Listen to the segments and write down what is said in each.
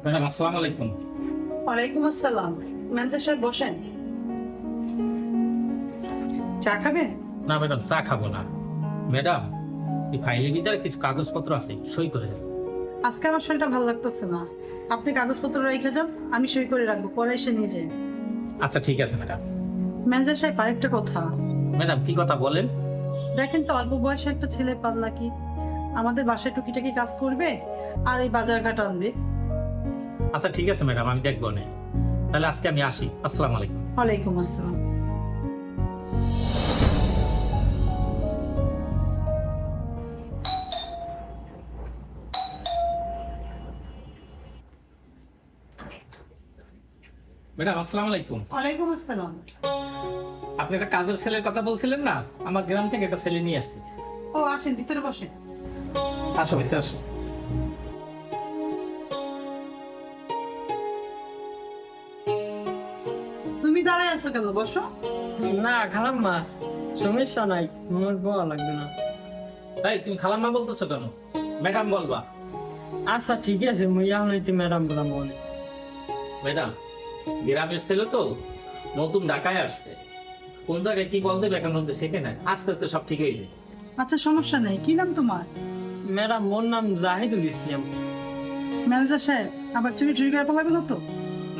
Madam আসসালামু আলাইকুম। ওয়ালাইকুম আসসালাম। ম্যানেজার সাহেব বসেন, চা খাবেন? না ম্যাডাম, চা খাবো না। ম্যাডাম, এই ফাইলের ভিতরে কিছু কাগজপত্র আছে, সই করে দেন। আজকে আমার শরীরটা ভালো লাগতেছে না, আপনি কাগজপত্র রেখে যান, আমি সই করে রাখবো, পরে এসে নিয়ে যান। আচ্ছা ঠিক আছে ম্যাডাম। ম্যানেজার সাহেব আরেকটা কথা, ম্যাডাম কি কথা বলেন? দেখেন তো অল্প বয়সে একটা ছেলে পান নাকি, আমাদের বাসায় টুকিটাকি কাজ করবে আর এই বাজার ঘাট আনবে। আচ্ছা ঠিক আছে ম্যাডাম, আমি দেখবো না। তাহলে আজকে আমি আসি। আসসালামু আলাইকুম। ওয়ালাইকুম আসসালাম। ম্যাডাম আসসালামু আলাইকুম। ওয়ালাইকুম আসসালাম। আপনি একটা কাজের ছেলের কথা বলছিলেন না, আমার গ্রাম থেকে একটা ছেলে নিয়ে আসছি। ও আসেন, ভিতরে বসেন। আসো ভিতরে আসো। তুমি দাঁড়ায় আছো কেন, বসো। না খালাম্মা, সমস্যা নাই, আমার বলা লাগবে না। এই তুমি খালাম্মা বলতেছো কেন? ম্যাডাম বলবা। আচ্ছা ঠিক আছে, মুই এখন হইতে ম্যাডাম বললাম বলে। ম্যাডাম, গ্রামের ছেলে তো, নতুন ঢাকায় আসছে, কোন জায়গায় কি বলতে বেকার মধ্যে শেখে না, আস্তে আস্তে সব ঠিক হয়েছে। আচ্ছা সমস্যা নেই, কি নাম তোমার? ম্যাডাম মোর নাম জাহিদুল ইসলাম। ম্যানেজার সাহেব আবার চুরি চুরি করে পালাবে না তো?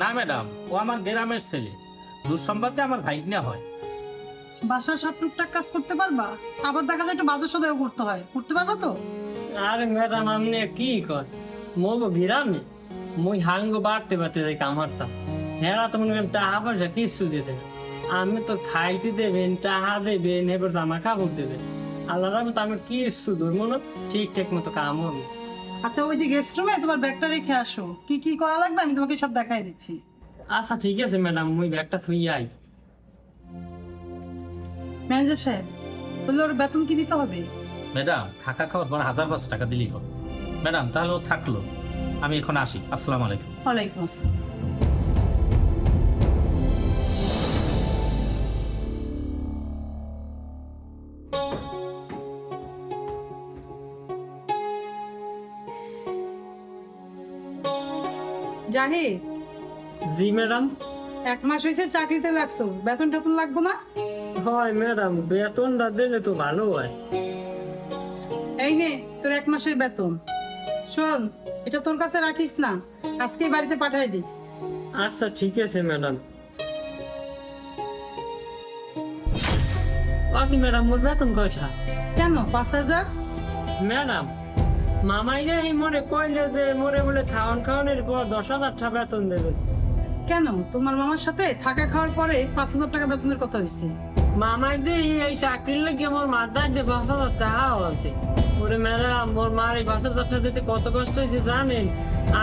না ম্যাডাম, ও আমার গ্রামের ছেলে, দূর সম্পর্কে আমার ভাইগনা হয়। বাসার সব টুকটাক কাজ করতে পারবা? আবার দেখা যায় একটু বাজার সদাইও করতে হয়, করতে পারবা তো? আরে ম্যাডাম আপনি কি কর, মোগ বিরামে মুই হাঙ্গ বাড়তে বাড়তে যাই কামারতাম। হেরা তো মনে করেন টাকা পয়সা কিছু দিতে না। আমি তো খাইতে দেবেন, টাকা দেবেন, এবার জামা কাপড় দেবেন, আল্লাহ রহমতে আমি কিছু ধরবো না, ঠিকঠাক মতো কাম হবে। আচ্ছা ওই যে গেস্ট রুমে তোমার ব্যাগটা রেখে আসো, কি কি করা লাগবে আমি তোমাকে সব দেখাই দিচ্ছি। আচ্ছা ঠিক আছে ম্যাডাম, মুই ব্যাগটা থুই আই। ম্যানেজার সাহেব তাহলে ওর বেতন কি দিতে হবে? ম্যাডাম থাকা খাওয়ার পর 1005 টাকা দিলেই হবে। ম্যাডাম তাহলে ও থাকলো, আমি এখন আসি। আসসালামু আলাইকুম। ওয়ালাইকুম আসসালাম। জাহিদ, জি ম্যাডাম। 1 মাস হয়েছে চাকরিতে লাগছো, বেতন টেতন লাগবো না? হয় ম্যাডাম, বেতনটা দিলে তো ভালো হয়। এই নে তোর 1 মাসের বেতন। শোন, এটা তোর কাছে রাখিস না, আজকে বাড়িতে পাঠাই দিস। আচ্ছা ঠিক আছে ম্যাডাম। আপনি ম্যাডাম মোর বেতন কয়টা? কেন 5,000? ম্যাডাম মামাই রে মোরে কইলে যে মোরে বলে খাওয়ানোর পর 10,000 টাকা বেতন দেবে। কেন তোমার মামার সাথে থাকা খাওয়ার পরে 5,000 টাকা বেতনের কথা হয়েছে? মামাই দে এই চাকরির লেগে মোর মাথায় দিয়ে 5,000 টাকা আছে। ওরে ম্যাডাম মোর মার এই 5,000 টাকা দিতে কত কষ্ট হয়েছে জানেন?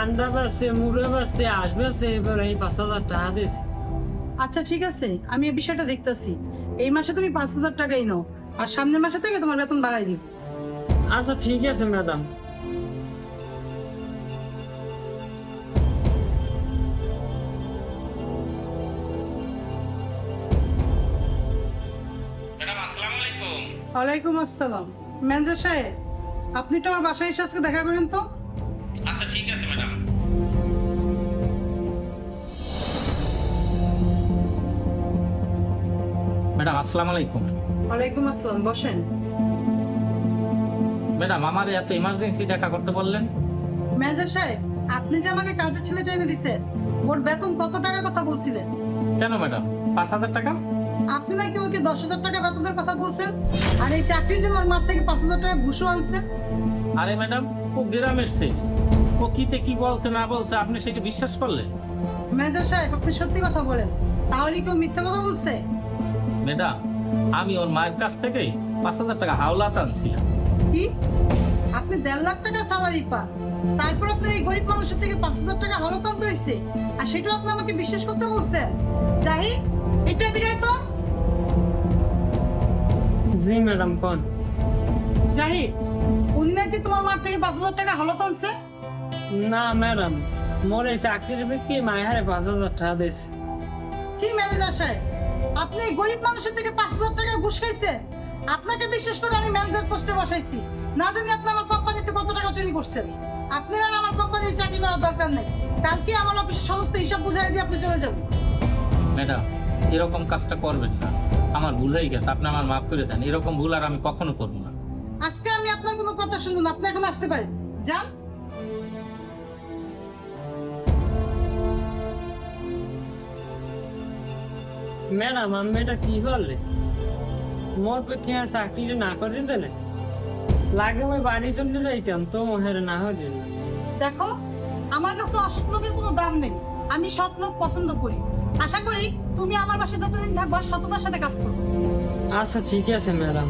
আন্ডা বাসছে, মুড়ে বাসছে, আসবে এবার এই 5,000 টাকা দিয়েছে। আচ্ছা ঠিক আছে, আমি এই বিষয়টা দেখতেছি। এই মাসে তুমি 5,000 টাকাই নাও, আর সামনের মাসে থেকে তোমার বেতন বাড়াই দিব। আচ্ছা ঠিক আছে ম্যাডাম। ম্যাডাম আসসালামু আলাইকুম। ওয়ালাইকুম আসসালাম। ম্যানেজার সাহেব আপনি তো আমার বাসায় এসে আজকে দেখা করেন তো। আচ্ছা ঠিক আছে ম্যাডাম। ম্যাডাম আসসালামু আলাইকুম। ওয়ালাইকুম আসসালাম, বসেন। ম্যাডাম আমার এত ইমার্জেন্সি দেখা করতে বললেন? ম্যানেজার সাহেব আপনি যে আমাকে কাজের ছেলেটা এনে দিচ্ছেন, ওর বেতন কত টাকার কথা বলছিলেন? কেন ম্যাডাম, 5,000 টাকা? আপনি নাকি ওকে 10,000 টাকা বেতনের কথা বলছেন, আর এই চাকরির জন্য ওর মার থেকে 5,000 টাকা ঘুষও আনছেন। আরে ম্যাডাম, ও গ্রামের ছেলে, ও কিতে কি বলছে না বলছে আপনি সেটা বিশ্বাস করলেন? ম্যানেজার সাহেব আপনি সত্যি কথা বলেন, তাহলে কেউ মিথ্যা কথা বলছে? ম্যাডাম আমি ওর মায়ের কাছ থেকে 5,000 টাকা হাওলাত আনছিলাম। কি আপনি 1.5 লাখ টাকা স্যালারি পান, তারপর আপনি এই গরিব মানুষের থেকে 5,000 টাকা হলতা আনতে হয়েছে, আর সেটা আপনি আমাকে বিশ্বাস করতে বলছেন? যাই এটা দিকে তো। জি ম্যাডাম কোন? জাহিদ উনি নাকি তোমার মার থেকে 5,000 টাকা হলতা আনছে। না ম্যাডাম, মোর এই চাকরির কি মায়ের 5,000 টাকা দিয়েছে। সি ম্যানেজার সাহেব আপনি এই গরিব মানুষের থেকে 5,000 টাকা ঘুষ খাইছেন, আপনাকে বিশ্বাস করে আমি ম্যানেজার পোস্টে বসাইছি, না জানি আপনি আমার কোম্পানিতে কত টাকা চুরি করছেন। আপনার আর আমার কোম্পানির চাকরি করার দরকার নেই। কালকে আমার অফিসের সমস্ত হিসাব বুঝাই দিয়ে আপনি চলে যাবেন। ম্যাডাম, এরকম কাজটা করবেন না। আমার ভুল হয়ে গেছে, আপনি আমার মাফ করে দেন। এরকম ভুল আর আমি কখনো করবো না। আজকে আমি আপনার কোনো কথা শুনবো না, আপনি এখন আসতে পারেন, যান। ম্যাডাম আমি এটা কি করলে মোর পক্ষে আর চাকরিটা না করে দিলে লাগে আমি বাড়ি চলে যাইতাম তো মোহের না হলে না। দেখো, আমার কাছে অসৎ লোকের কোনো দাম নেই। আমি সৎ লোক পছন্দ করি। আশা করি তুমি আমার বাসায় যতদিন থাকবা সততার সাথে কাজ করবে। আচ্ছা ঠিক আছে ম্যাডাম।